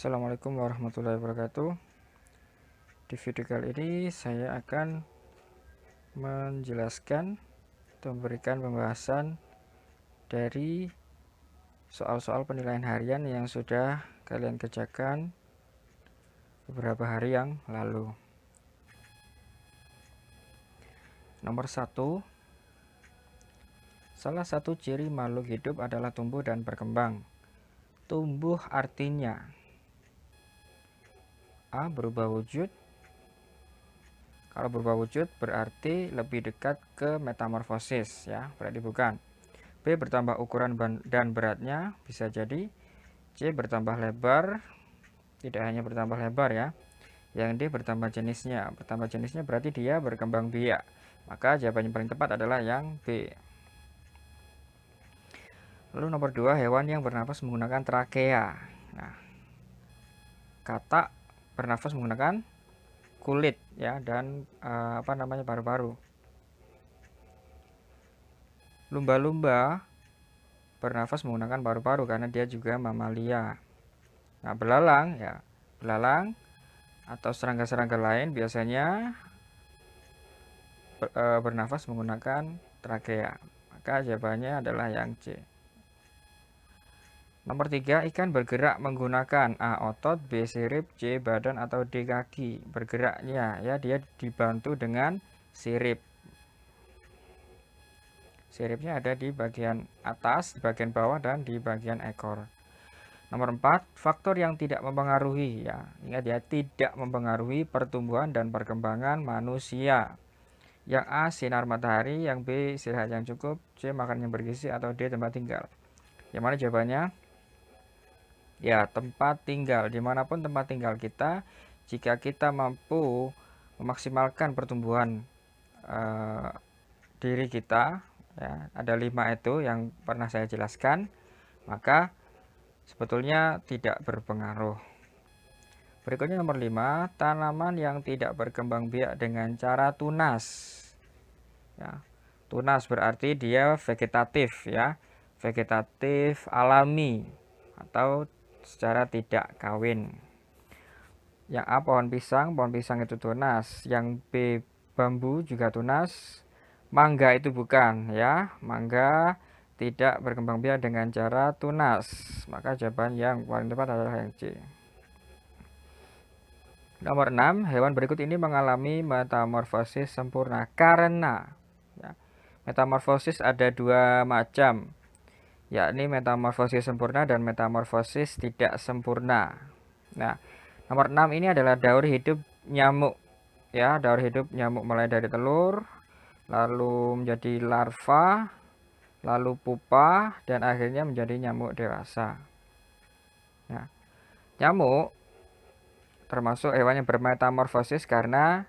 Assalamualaikum warahmatullahi wabarakatuh. Di video kali ini saya akan menjelaskan atau memberikan pembahasan dari soal-soal penilaian harian yang sudah kalian kerjakan beberapa hari yang lalu. Nomor 1, salah satu ciri makhluk hidup adalah tumbuh dan berkembang. Tumbuh artinya A. Berubah wujud. Kalau berubah wujud berarti lebih dekat ke metamorfosis, ya, berarti bukan. B. Bertambah ukuran dan beratnya, bisa jadi. C. Bertambah lebar, tidak hanya bertambah lebar ya. Yang D. Bertambah jenisnya. Bertambah jenisnya berarti dia berkembang biak. Maka jawaban yang paling tepat adalah yang B. Lalu nomor 2, hewan yang bernafas menggunakan trakea. Nah, kata bernafas menggunakan kulit ya, dan paru-paru. Lumba-lumba bernafas menggunakan paru-paru karena dia juga mamalia. Nah, belalang atau serangga-serangga lain biasanya bernafas menggunakan trakea. Maka jawabannya adalah yang C. Nomor 3, ikan bergerak menggunakan A. otot, B. sirip, C. badan, atau D. kaki. Bergeraknya ya, dia dibantu dengan sirip. Siripnya ada di bagian atas, di bagian bawah, dan di bagian ekor. Nomor 4, faktor yang tidak mempengaruhi ya. Ingat ya, tidak mempengaruhi pertumbuhan dan perkembangan manusia. Yang A. sinar matahari, yang B. istirahat yang cukup, C. makan yang bergizi, atau D. tempat tinggal. Yang mana jawabannya? Ya, tempat tinggal. Dimanapun tempat tinggal kita, jika kita mampu memaksimalkan pertumbuhan diri kita, ya, ada 5 itu yang pernah saya jelaskan, maka sebetulnya tidak berpengaruh. Berikutnya nomor 5, tanaman yang tidak berkembang biak dengan cara tunas. Ya, tunas berarti dia vegetatif ya, vegetatif alami atau secara tidak kawin. Yang A. pohon pisang itu tunas. Yang B. bambu juga tunas. Mangga itu bukan ya, mangga tidak berkembang biak dengan cara tunas. Maka jawaban yang paling tepat adalah yang C. Nomor 6, hewan berikut ini mengalami metamorfosis sempurna karena ya, metamorfosis ada 2 macam, yakni metamorfosis sempurna dan metamorfosis tidak sempurna. Nah, nomor 6 ini adalah daur hidup nyamuk ya, daur hidup nyamuk mulai dari telur, lalu menjadi larva, lalu pupa, dan akhirnya menjadi nyamuk dewasa. Nah, nyamuk termasuk hewan yang bermetamorfosis karena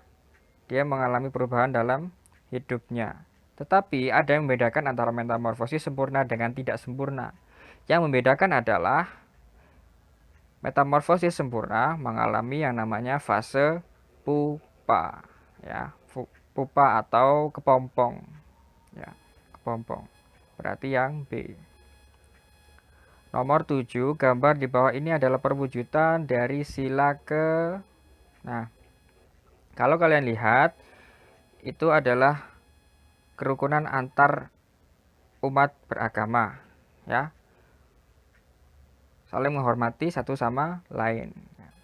dia mengalami perubahan dalam hidupnya. Tetapi ada yang membedakan antara metamorfosis sempurna dengan tidak sempurna. Yang membedakan adalah metamorfosis sempurna mengalami yang namanya fase pupa, ya, pupa atau kepompong, ya, kepompong. Berarti yang B. Nomor 7, gambar di bawah ini adalah perwujudan dari sila ke. Nah, kalau kalian lihat, itu adalah kerukunan antar umat beragama, ya, saling menghormati satu sama lain.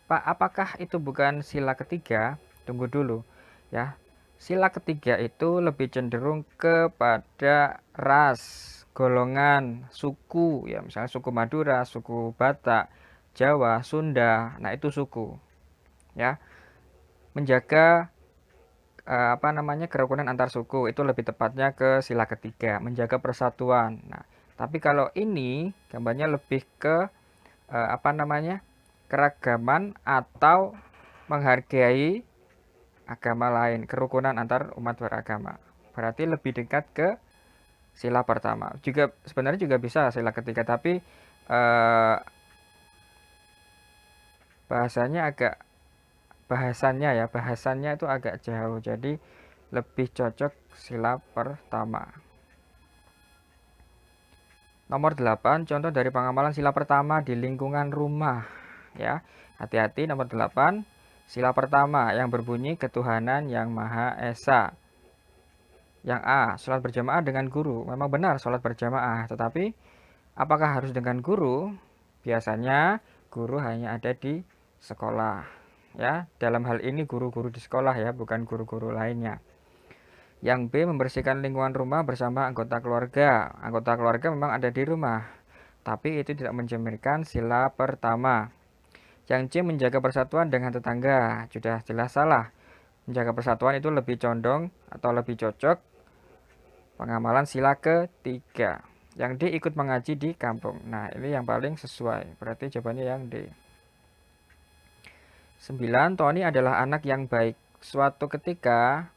Pak, apakah itu bukan sila ketiga? Tunggu dulu, ya. Sila ketiga itu lebih cenderung kepada ras, golongan, suku, ya, misalnya suku Madura, suku Batak, Jawa, Sunda. Nah, itu suku, ya. Menjaga kerukunan antar suku itu lebih tepatnya ke sila ketiga, menjaga persatuan. Nah, tapi kalau ini gambarnya lebih ke keragaman atau menghargai agama lain, kerukunan antar umat beragama. Berarti lebih dekat ke sila pertama. Juga sebenarnya juga bisa sila ketiga, tapi bahasannya itu agak jauh, jadi lebih cocok sila pertama. Nomor 8, contoh dari pengamalan sila pertama di lingkungan rumah. ya. Hati-hati nomor 8. Sila pertama yang berbunyi ketuhanan yang Maha Esa. Yang A, sholat berjamaah dengan guru. Memang benar sholat berjamaah, tetapi apakah harus dengan guru? Biasanya guru hanya ada di sekolah. Ya, dalam hal ini guru-guru di sekolah ya, bukan guru-guru lainnya. Yang B, membersihkan lingkungan rumah bersama anggota keluarga. Anggota keluarga memang ada di rumah, tapi itu tidak mencerminkan sila pertama. Yang C, menjaga persatuan dengan tetangga. Sudah jelas salah. Menjaga persatuan itu lebih condong atau lebih cocok pengamalan sila ketiga. Yang D, ikut mengaji di kampung. Nah, ini yang paling sesuai. Berarti jawabannya yang D. 9. Tony adalah anak yang baik. Suatu ketika,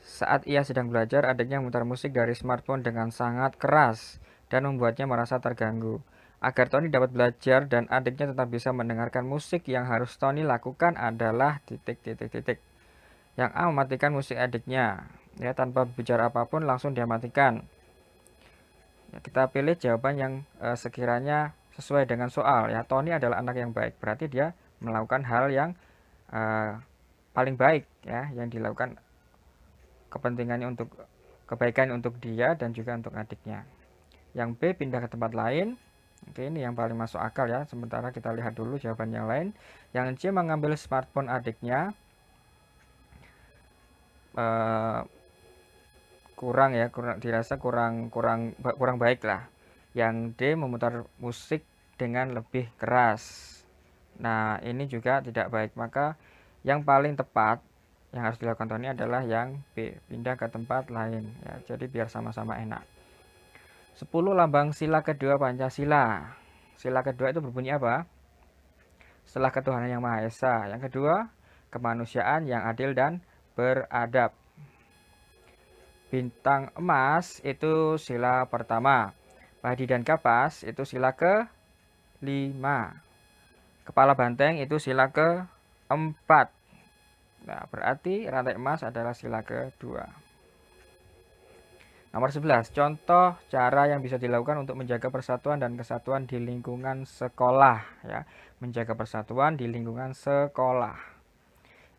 saat ia sedang belajar, adiknya memutar musik dari smartphone dengan sangat keras dan membuatnya merasa terganggu. Agar Tony dapat belajar dan adiknya tetap bisa mendengarkan musik, yang harus Tony lakukan adalah titik. Yang A, mematikan musik adiknya. Ya, tanpa bicara apapun langsung dia matikan. Ya, kita pilih jawaban yang sekiranya sesuai dengan soal. Ya, Tony adalah anak yang baik. Berarti dia melakukan hal yang paling baik, ya, yang dilakukan kepentingannya untuk kebaikan untuk dia dan juga untuk adiknya. Yang B, pindah ke tempat lain. Oke, ini yang paling masuk akal ya. Sementara kita lihat dulu jawaban yang lain. Yang C, mengambil smartphone adiknya. Kurang ya, dirasa kurang baik lah. Yang D, memutar musik dengan lebih keras. Nah, ini juga tidak baik. Maka yang paling tepat yang harus dilakukan Tony adalah yang B, pindah ke tempat lain ya. Jadi biar sama-sama enak. 10. Lambang sila kedua Pancasila. Sila kedua itu berbunyi apa? Setelah ketuhanan yang Maha Esa. Yang kedua, kemanusiaan yang adil dan beradab. Bintang emas itu sila pertama. Padi dan kapas itu sila ke-5. Kepala banteng itu sila ke-4. Nah, berarti rantai emas adalah sila kedua. Nomor 11. Contoh cara yang bisa dilakukan untuk menjaga persatuan dan kesatuan di lingkungan sekolah. Ya, menjaga persatuan di lingkungan sekolah.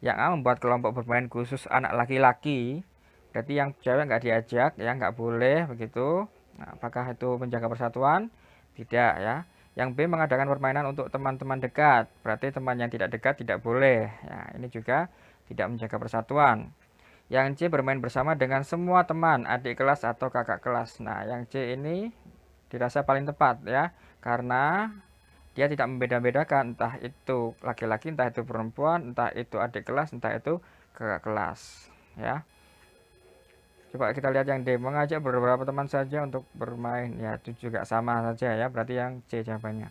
Yang A, membuat kelompok bermain khusus anak laki-laki. Berarti yang cewek nggak diajak, ya nggak boleh begitu. Nah, apakah itu menjaga persatuan? Tidak ya. Yang B, mengadakan permainan untuk teman-teman dekat. Berarti teman yang tidak dekat tidak boleh. Ya, ini juga tidak menjaga persatuan. Yang C, bermain bersama dengan semua teman, adik kelas atau kakak kelas. Nah, yang C ini dirasa paling tepat ya, karena dia tidak membeda-bedakan entah itu laki-laki, entah itu perempuan, entah itu adik kelas, entah itu kakak kelas ya. Coba kita lihat yang D, mengajak beberapa teman saja untuk bermain. Ya, itu juga sama saja ya, berarti yang C jawabannya.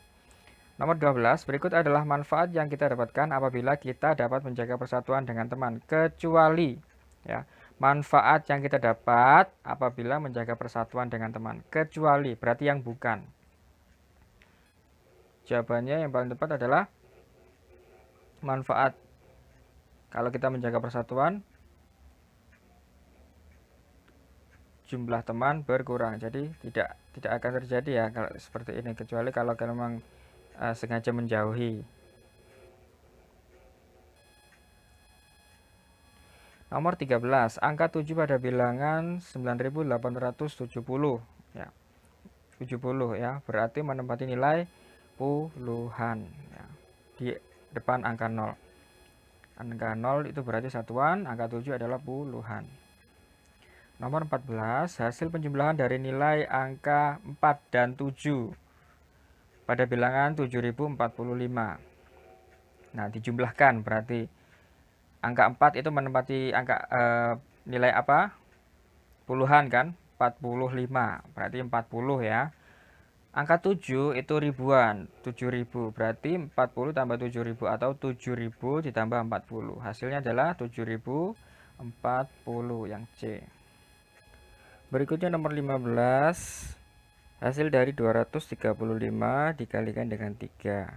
Nomor 12, berikut adalah manfaat yang kita dapatkan apabila kita dapat menjaga persatuan dengan teman, kecuali ya, manfaat yang kita dapat apabila menjaga persatuan dengan teman, kecuali berarti yang bukan. Jawabannya yang paling tepat adalah manfaat. Kalau kita menjaga persatuan, jumlah teman berkurang. Jadi tidak akan terjadi ya kalau seperti ini, kecuali kalau memang sengaja menjauhi. Nomor 13, angka 7 pada bilangan 9870 ya. 70 ya, berarti menempati nilai puluhan ya, di depan angka 0. Angka 0 itu berarti satuan, angka 7 adalah puluhan. Nomor 14, hasil penjumlahan dari nilai angka 4 dan 7 pada bilangan 7045. Nah, dijumlahkan berarti angka 4 itu menempati angka nilai apa? Puluhan kan? 45. Berarti 40 ya. Angka 7 itu ribuan, 7000. Berarti 40 tambah 7000 atau 7000 ditambah 40. Hasilnya adalah 7040 yang C. Berikutnya nomor 15. Hasil dari 235 dikalikan dengan 3.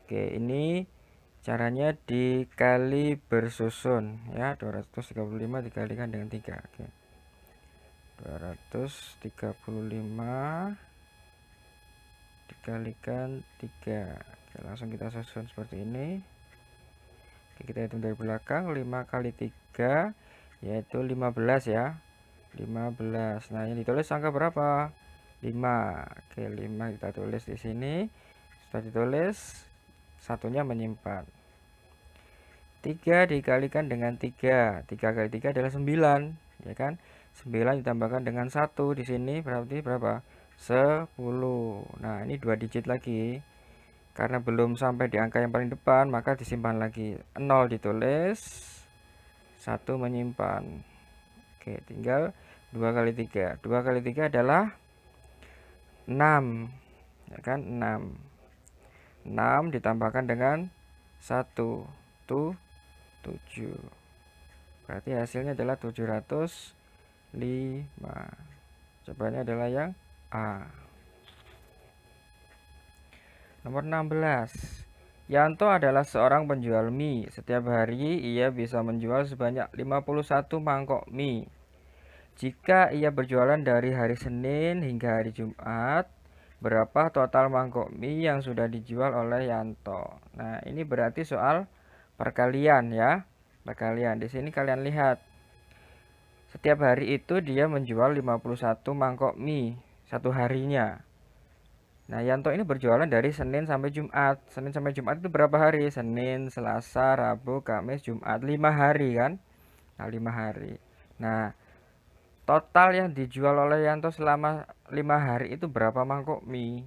Oke, ini caranya dikali bersusun ya. 235 dikalikan dengan 3. Oke. 235 dikalikan 3. Oke, langsung kita susun seperti ini. Oke, kita hitung dari belakang. 5 kali 3 yaitu 15 ya. 15. Nah, yang ditulis angka berapa? 5. Oke, 5 kita tulis di sini. Setelah ditulis, satunya menyimpan. 3 dikalikan dengan 3. 3 kali 3 adalah 9, ya kan? 9 ditambahkan dengan 1 di sini berarti berapa? 10. Nah, ini 2 digit lagi. Karena belum sampai di angka yang paling depan, maka disimpan lagi. 0 ditulis, 1 menyimpan. Oke, tinggal 2 kali 3. 2 kali 3 adalah 6. Ya kan? 6. 6 ditambahkan dengan 1. Itu 7. Berarti hasilnya adalah 705. Jawabannya adalah yang A. Nomor 16. Yanto adalah seorang penjual mie. Setiap hari ia bisa menjual sebanyak 51 mangkok mie. Jika ia berjualan dari hari Senin hingga hari Jumat, berapa total mangkok mie yang sudah dijual oleh Yanto? Nah, ini berarti soal perkalian ya. Perkalian. Di sini kalian lihat. Setiap hari itu dia menjual 51 mangkok mie satu harinya. Nah, Yanto ini berjualan dari Senin sampai Jumat. Senin sampai Jumat itu berapa hari? Senin, Selasa, Rabu, Kamis, Jumat. 5 hari kan? Nah, 5 hari. Nah, total yang dijual oleh Yanto selama 5 hari itu berapa mangkok mie?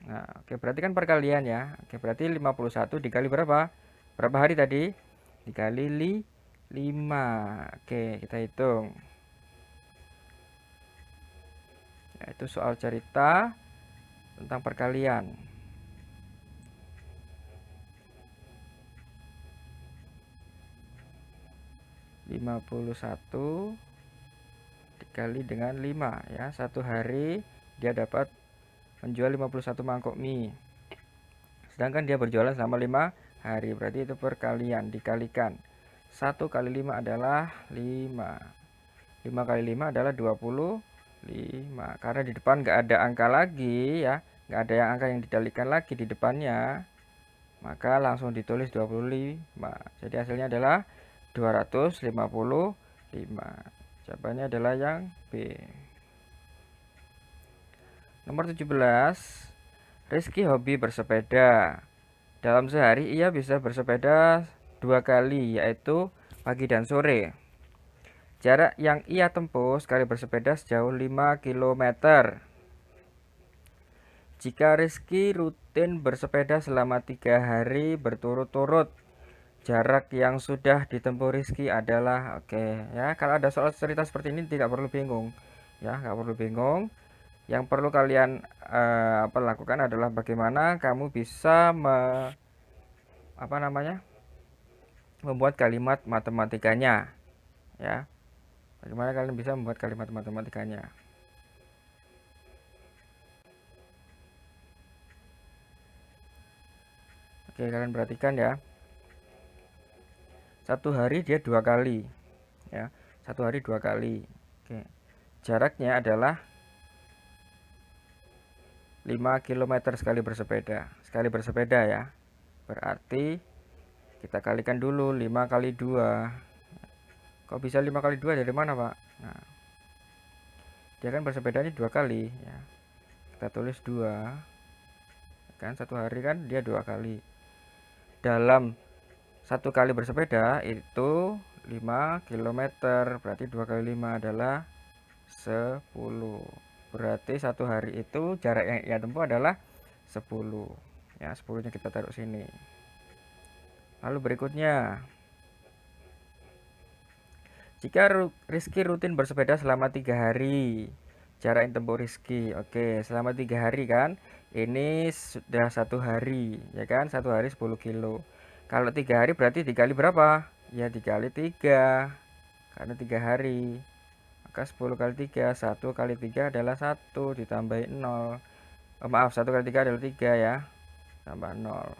Nah, oke, berarti kan perkalian ya. Oke, berarti 51 dikali berapa? Berapa hari tadi? Dikali 5. Oke, kita hitung. Ya, itu soal cerita tentang perkalian. Lima puluh satu dikali dengan 5 ya. Satu hari dia dapat menjual 51 mangkok mie. Sedangkan dia berjualan selama 5 hari. Berarti itu perkalian dikalikan. 1 kali 5 adalah 5. 5 kali 5 adalah 25. Karena di depan nggak ada angka lagi ya. Nggak ada yang angka yang dikalikan lagi di depannya. Maka langsung ditulis 25. Jadi hasilnya adalah 255. Jawabannya adalah yang B. Nomor 17. Rizky hobi bersepeda. Dalam sehari ia bisa bersepeda 2 kali, yaitu pagi dan sore. Jarak yang ia tempuh sekali bersepeda sejauh 5 km. Jika Rizky rutin bersepeda selama 3 hari berturut-turut, jarak yang sudah ditempuh Rizky adalah, oke ya, kalau ada soal cerita seperti ini tidak perlu bingung ya, nggak perlu bingung. Yang perlu kalian lakukan adalah bagaimana kamu bisa membuat kalimat matematikanya ya. Bagaimana kalian bisa membuat kalimat matematikanya. Oke, kalian perhatikan ya. Satu hari dia 2 kali ya. Satu hari 2 kali. Oke. Jaraknya adalah 5 km sekali bersepeda. Sekali bersepeda ya. Berarti kita kalikan dulu 5 kali 2. Kok bisa 5 kali 2 dari mana, Pak? Nah, dia kan bersepedanya 2 kali ya. Kita tulis 2. Kan satu hari kan dia 2 kali. Dalam 1 kali bersepeda itu 5 km. Berarti 2 kali 5 adalah 10. Berarti satu hari itu jarak yang ia tempuh adalah 10. Ya, 10-nya kita taruh sini. Lalu berikutnya, jika Rizky rutin bersepeda selama 3 hari, jarak yang tempuh Rizky, oke, selama 3 hari kan, ini sudah 1 hari, ya kan, 1 hari 10 kilo. Kalau 3 hari berarti dikali berapa? Ya dikali 3, karena 3 hari. Maka 10 kali 3, 1 kali 3 adalah 1, ditambahin 0. Maaf, 1 kali 3 adalah 3 ya, tambah 0.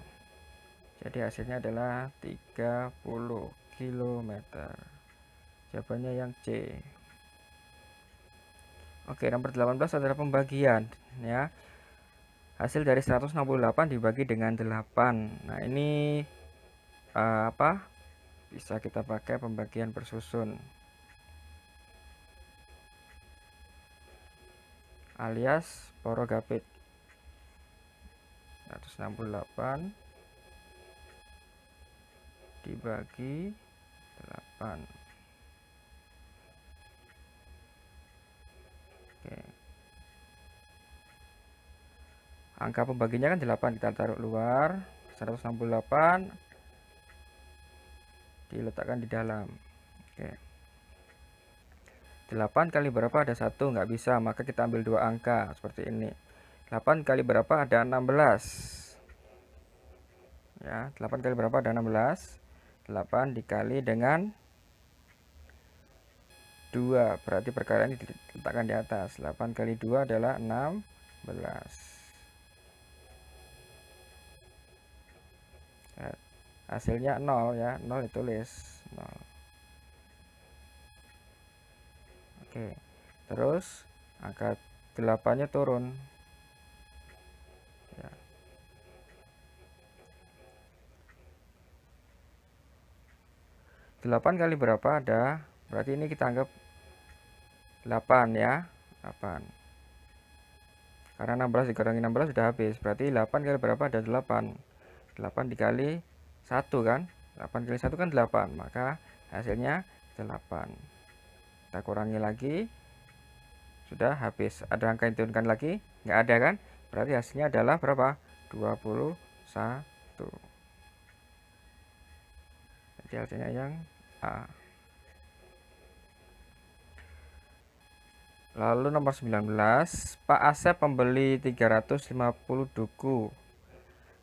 Jadi hasilnya adalah 30 km. Jawabannya yang C. Oke, nomor 18 adalah pembagian ya. Hasil dari 168 dibagi dengan 8. Nah, ini apa? Bisa kita pakai pembagian bersusun. Alias porogapit. 168 dibagi 8. Oke. Angka pembaginya kan 8, kita taruh luar. 168 diletakkan di dalam. Oke. 8 kali berapa ada 1, nggak bisa, maka kita ambil dua angka seperti ini. 8 kali berapa ada 16. Ya, 8 kali berapa ada 16. 8 dikali dengan 2, berarti perkara ini diletakkan di atas. 8 kali 2 adalah 16. Nah, hasilnya 0 ya, 0 ditulis 0. Oke, terus angka 8-nya turun ya. 8 kali berapa ada, berarti ini kita anggap 8 ya, 8. Karena 16 dikurangi 16 sudah habis, berarti 8 kali berapa ada 8. 8 dikali 1 kan, 8 kali 1 kan 8, maka hasilnya 8. Kita kurangi lagi, sudah habis. Ada angka yang diturunkan lagi? Nggak ada kan, berarti hasilnya adalah berapa? 21. Jadi hasilnya yang A. Lalu nomor 19, Pak Asep membeli 350 duku.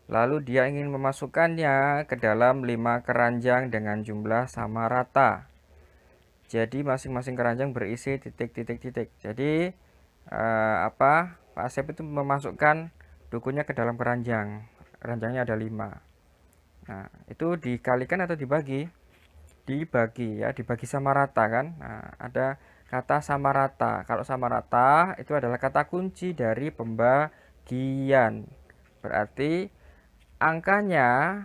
Lalu dia ingin memasukkannya ke dalam 5 keranjang dengan jumlah sama rata. Jadi masing-masing keranjang berisi titik-titik-titik. Jadi Pak Asep itu memasukkan dukunya ke dalam keranjang. Keranjangnya ada 5. Nah, itu dikalikan atau dibagi? Dibagi ya, dibagi sama rata kan. Nah, ada kata sama rata. Kalau sama rata itu adalah kata kunci dari pembagian. Berarti angkanya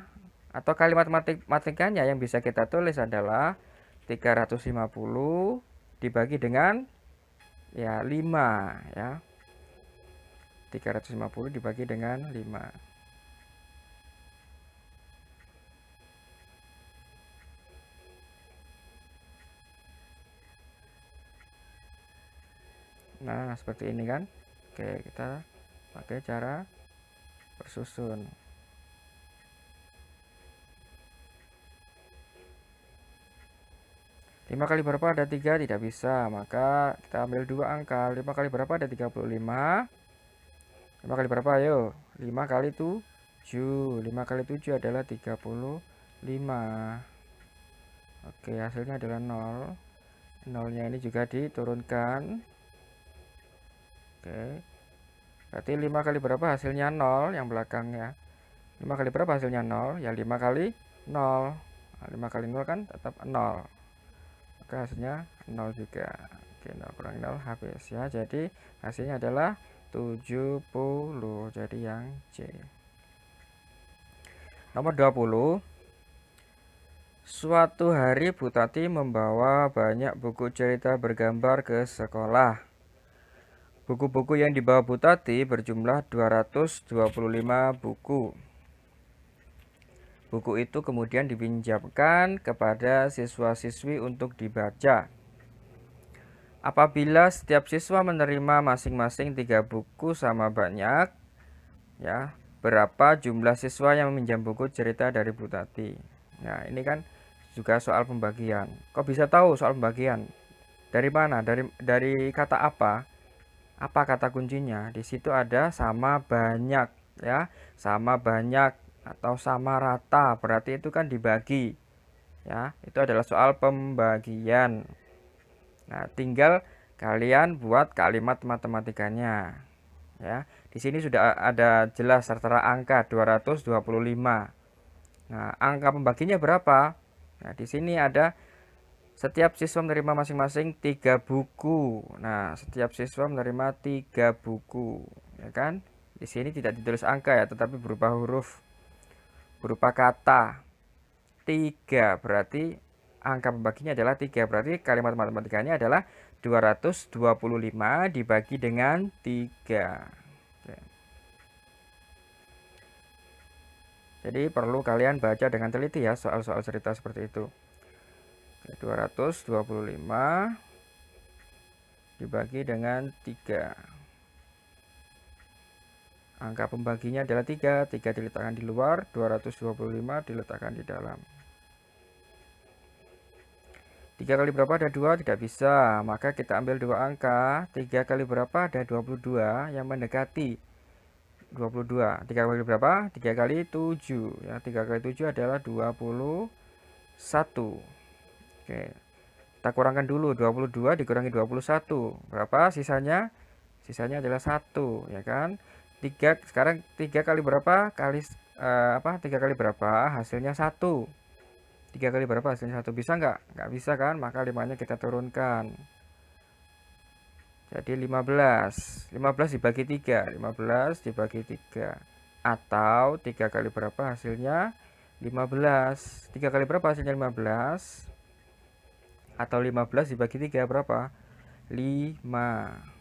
atau kalimat matematikanya yang bisa kita tulis adalah 350 dibagi dengan ya 5 ya. 350 dibagi dengan 5. Nah, seperti ini kan. Oke, kita pakai cara bersusun. 5 kali berapa ada 3, tidak bisa, maka kita ambil dua angka. 5 kali berapa ada 35. 5 kali berapa, ayo? 5 kali 7. 5 kali 7 adalah 35. Oke, hasilnya adalah 0. 0-nya ini juga diturunkan. Oke, berarti 5 kali berapa hasilnya 0 yang belakangnya. 5 kali berapa hasilnya 0? Ya 5 kali 0. Nah, 5 kali 0 kan tetap 0. Maka hasilnya 0 juga. Oke, 0 kurang 0 habis ya. Jadi hasilnya adalah 70. Jadi yang C. Nomor 20. Suatu hari Bu Tati membawa banyak buku cerita bergambar ke sekolah. Buku-buku yang dibawa Bu Tati berjumlah 225 buku. Buku itu kemudian dipinjamkan kepada siswa-siswi untuk dibaca. Apabila setiap siswa menerima masing-masing 3 buku sama banyak, ya, berapa jumlah siswa yang meminjam buku cerita dari Bu Tati? Nah, ini kan juga soal pembagian. Kok bisa tahu soal pembagian? Dari mana? Dari kata apa? Apa kata kuncinya? Di situ ada sama banyak, ya, sama banyak atau sama rata, berarti itu kan dibagi ya, itu adalah soal pembagian. Nah, tinggal kalian buat kalimat matematikanya ya. Di sini sudah ada jelas tertera angka 225. Nah, angka pembaginya berapa? Nah, di sini ada setiap siswa menerima masing-masing 3 buku. Nah, setiap siswa menerima 3 buku, ya kan? Di sini tidak ditulis angka ya, tetapi berupa huruf, berupa kata. 3 berarti angka pembaginya adalah 3. Berarti kalimat matematikanya adalah 225 dibagi dengan 3. Oke. Jadi perlu kalian baca dengan teliti ya soal-soal cerita seperti itu. 225 dibagi dengan 3. Angka pembaginya adalah 3. 3 diletakkan di luar, 225 diletakkan di dalam. 3 kali berapa ada 2? Tidak bisa. Maka kita ambil 2 angka. 3 kali berapa ada 22 yang mendekati 22. 3 kali berapa? 3 kali 7. Ya, 3 kali 7 adalah 21. Oke. Kita kurangkan dulu 22 dikurangi 21. Berapa sisanya? Sisanya adalah 1, ya kan? 3 sekarang 3 kali berapa? Kali 3 kali berapa? Hasilnya 1. 3 kali berapa hasilnya 1? Bisa nggak? Nggak bisa kan? Maka 5-nya kita turunkan. Jadi 15. 15 dibagi 3. 15 dibagi 3. Atau 3 kali berapa hasilnya? 15. 3 kali berapa hasilnya 15? Atau 15 dibagi 3 berapa? 5.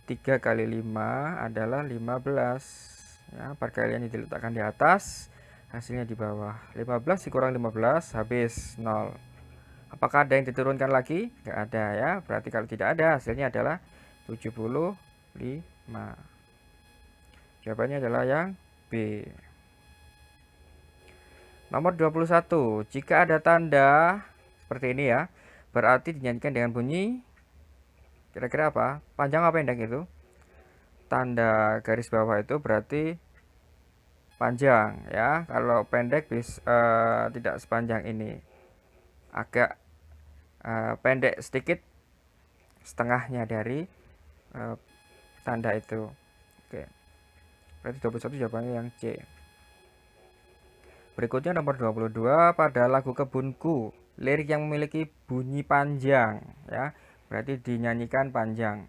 3 kali 5 adalah 15. Ya, perkalian yang diletakkan di atas, hasilnya di bawah. 15 dikurang 15 habis 0. Apakah ada yang diturunkan lagi? Nggak ada ya. Berarti kalau tidak ada, hasilnya adalah 75. Jawabannya adalah yang B. Nomor 21. Jika ada tanda seperti ini ya, berarti dinyanyikan dengan bunyi kira-kira apa? Panjang apa pendek itu? Tanda garis bawah itu berarti panjang ya. Kalau pendek tidak sepanjang ini. Agak pendek sedikit, setengahnya dari tanda itu. Oke. Berarti 21 jawabannya yang C. Berikutnya nomor 22. Pada lagu Kebunku, lirik yang memiliki bunyi panjang ya, berarti dinyanyikan panjang.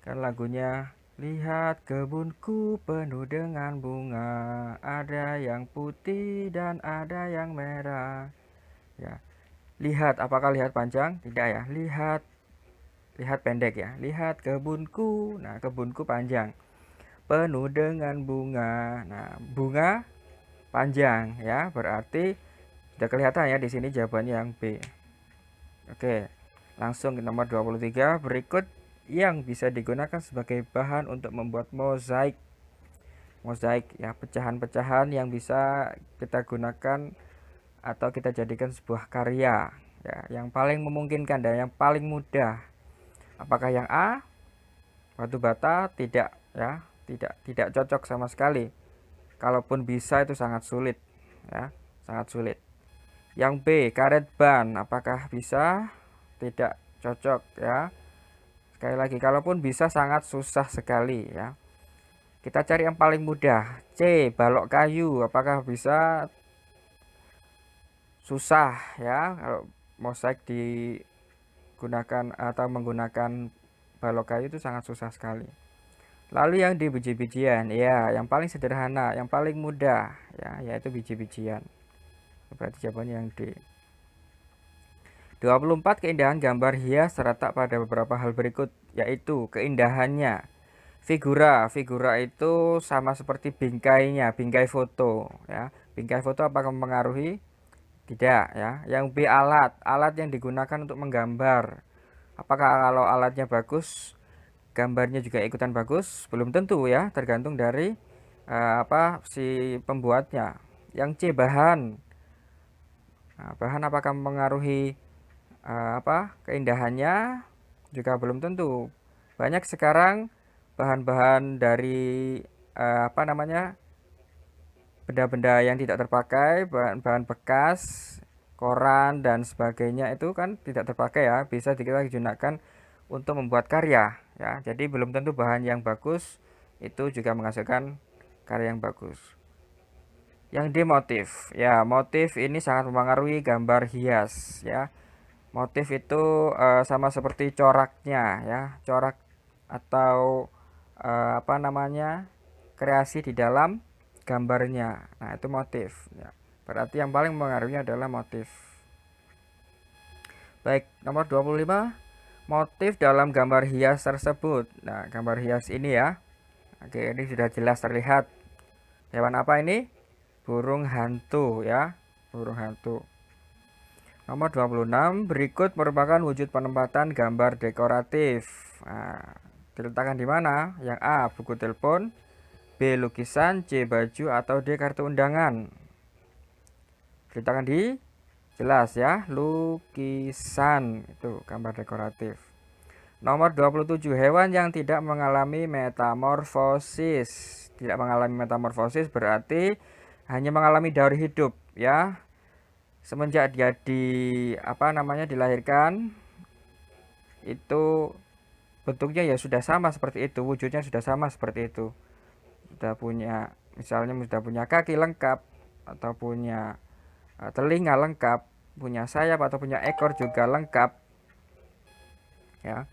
Kan lagunya, lihat kebunku penuh dengan bunga, ada yang putih dan ada yang merah. Ya. Lihat, apakah lihat panjang? Tidak ya. Lihat pendek ya. Lihat kebunku. Nah, kebunku panjang. Penuh dengan bunga. Nah, bunga panjang ya. Berarti sudah kelihatan ya di sini jawabannya yang B. Oke. Langsung ke nomor 23. Berikut yang bisa digunakan sebagai bahan untuk membuat mozaik. Mozaik ya, pecahan-pecahan yang bisa kita gunakan atau kita jadikan sebuah karya ya, yang paling memungkinkan dan yang paling mudah. Apakah yang A? Batu bata? Tidak ya, tidak cocok sama sekali. Kalaupun bisa itu sangat sulit ya, sangat sulit. Yang B, karet ban. Apakah bisa? Tidak cocok ya. Sekali lagi, kalaupun bisa sangat susah sekali ya. Kita cari yang paling mudah. C, balok kayu. Apakah bisa? Susah ya. Kalau mozaik digunakan atau menggunakan balok kayu itu sangat susah sekali. Lalu yang di biji-bijian, ya, yang paling sederhana, yang paling mudah ya, yaitu biji-bijian. Berarti jawabannya yang D. 24. Keindahan gambar hias terletak pada beberapa hal berikut, yaitu keindahannya. Figura itu sama seperti bingkainya, bingkai foto ya. Bingkai foto apakah mempengaruhi? Tidak ya. Yang B, alat yang digunakan untuk menggambar. Apakah kalau alatnya bagus, gambarnya juga ikutan bagus? Belum tentu ya, tergantung dari si pembuatnya. Yang C, bahan. Nah, bahan apakah mempengaruhi keindahannya? Juga belum tentu. Banyak sekarang bahan-bahan dari benda-benda yang tidak terpakai, bahan-bahan bekas, koran dan sebagainya itu kan tidak terpakai ya, bisa kita gunakan untuk membuat karya ya. Jadi belum tentu bahan yang bagus itu juga menghasilkan karya yang bagus. Yang D, motif. Ya, motif ini sangat mempengaruhi gambar hias ya. Motif itu sama seperti coraknya ya, corak atau apa namanya, kreasi di dalam gambarnya. Nah, itu motif ya. Berarti yang paling mempengaruhi adalah motif. Baik, nomor 25, motif dalam gambar hias tersebut. Nah, gambar hias ini ya. Oke, ini sudah jelas terlihat. Hewan apa ini? Burung hantu ya. Burung hantu. Nomor 26, berikut merupakan wujud penempatan gambar dekoratif. Nah, diletakkan di mana? Yang A, buku telepon, B, lukisan, C, baju, atau D, kartu undangan. Diletakkan di jelas ya, lukisan itu gambar dekoratif. Nomor 27, hewan yang tidak mengalami metamorfosis. Tidak mengalami metamorfosis berarti hanya mengalami daur hidup ya. Semenjak dia dilahirkan itu bentuknya ya sudah sama seperti itu, wujudnya sudah sama seperti itu. Sudah punya, misalnya sudah punya kaki lengkap atau punya telinga lengkap, punya sayap atau punya ekor juga lengkap ya.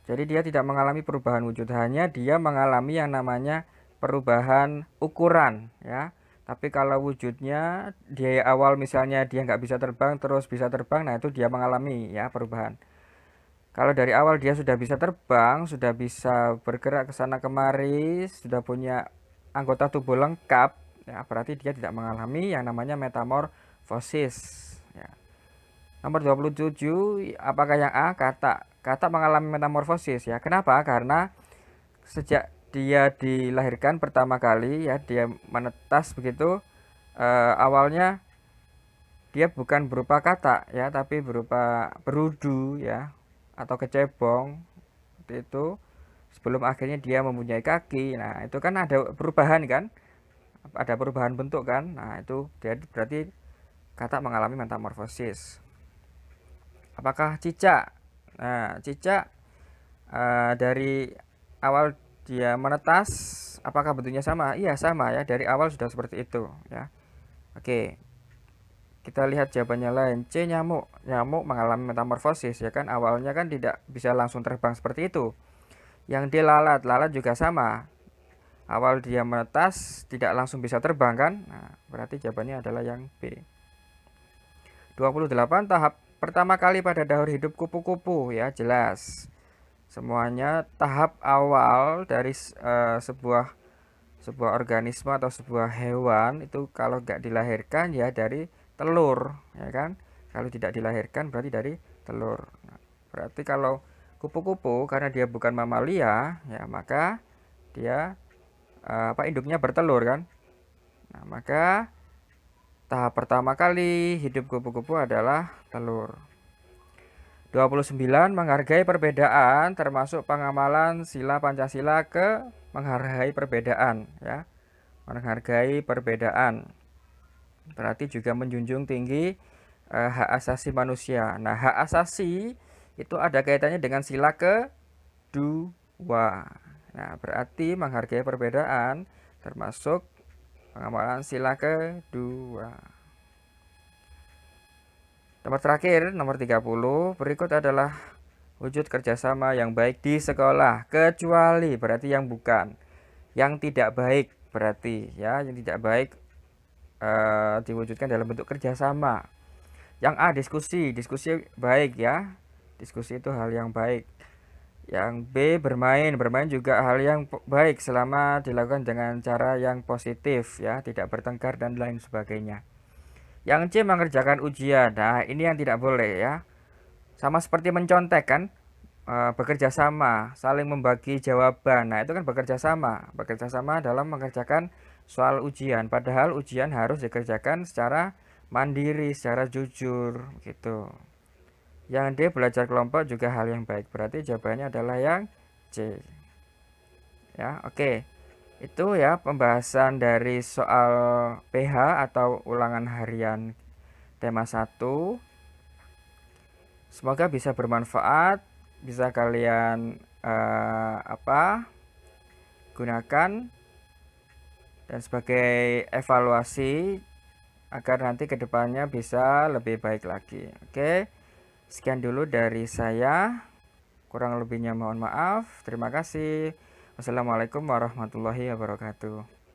Jadi dia tidak mengalami perubahan wujud, hanya dia mengalami yang namanya perubahan ukuran ya. Tapi kalau wujudnya di awal misalnya dia nggak bisa terbang terus bisa terbang, nah itu dia mengalami ya perubahan. Kalau dari awal dia sudah bisa terbang, sudah bisa bergerak ke sana kemari, sudah punya anggota tubuh lengkap, ya berarti dia tidak mengalami yang namanya metamorfosis ya. Nomor 27, apakah yang A? Kata mengalami metamorfosis ya. Kenapa? Karena sejak dia dilahirkan pertama kali ya, dia menetas begitu, awalnya dia bukan berupa kata ya, tapi berupa berudu ya, atau kecebong seperti itu, sebelum akhirnya dia mempunyai kaki. Nah, itu kan ada perubahan kan, ada perubahan bentuk kan. Nah, itu berarti kata mengalami metamorfosis. Apakah cicak? Nah, cicak dari awal dia menetas, apakah bentuknya sama? Iya, sama ya, dari awal sudah seperti itu ya. Oke, kita lihat jawabannya lain. C, nyamuk. Nyamuk mengalami metamorfosis ya kan, awalnya kan tidak bisa langsung terbang seperti itu. Yang D, lalat. Lalat juga sama, awal dia menetas tidak langsung bisa terbang kan. Nah, berarti jawabannya adalah yang B. 28, tahap pertama kali pada daur hidup kupu-kupu ya, jelas. Semuanya tahap awal dari sebuah organisme atau sebuah hewan itu kalau nggak dilahirkan ya dari telur ya kan. Kalau tidak dilahirkan berarti dari telur. Nah, berarti kalau kupu-kupu karena dia bukan mamalia ya, maka dia induknya bertelur kan. Nah, maka tahap pertama kali hidup kupu-kupu adalah telur. 29, menghargai perbedaan termasuk pengamalan sila Pancasila ke menghargai perbedaan ya. Menghargai perbedaan berarti juga menjunjung tinggi hak asasi manusia. Nah, hak asasi itu ada kaitannya dengan sila kedua. Nah, berarti menghargai perbedaan termasuk pengamalan sila kedua. Nomor terakhir, nomor 30, berikut adalah wujud kerjasama yang baik di sekolah, kecuali berarti yang bukan, yang tidak baik berarti ya, yang tidak baik diwujudkan dalam bentuk kerjasama. Yang A, diskusi baik ya, diskusi itu hal yang baik. Yang B, bermain juga hal yang baik selama dilakukan dengan cara yang positif ya, tidak bertengkar dan lain sebagainya. Yang C, mengerjakan ujian. Nah, ini yang tidak boleh ya. Sama seperti mencontek kan, bekerja sama, saling membagi jawaban. Nah, itu kan bekerja sama dalam mengerjakan soal ujian. Padahal ujian harus dikerjakan secara mandiri, secara jujur gitu. Yang D, belajar kelompok juga hal yang baik. Berarti jawabannya adalah yang C. Ya, oke. Itu ya pembahasan dari soal PH atau ulangan harian tema 1. Semoga bisa bermanfaat, bisa kalian gunakan dan sebagai evaluasi agar nanti kedepannya bisa lebih baik lagi. Oke, sekian dulu dari saya. Kurang lebihnya mohon maaf. Terima kasih. Wassalamualaikum warahmatullahi wabarakatuh.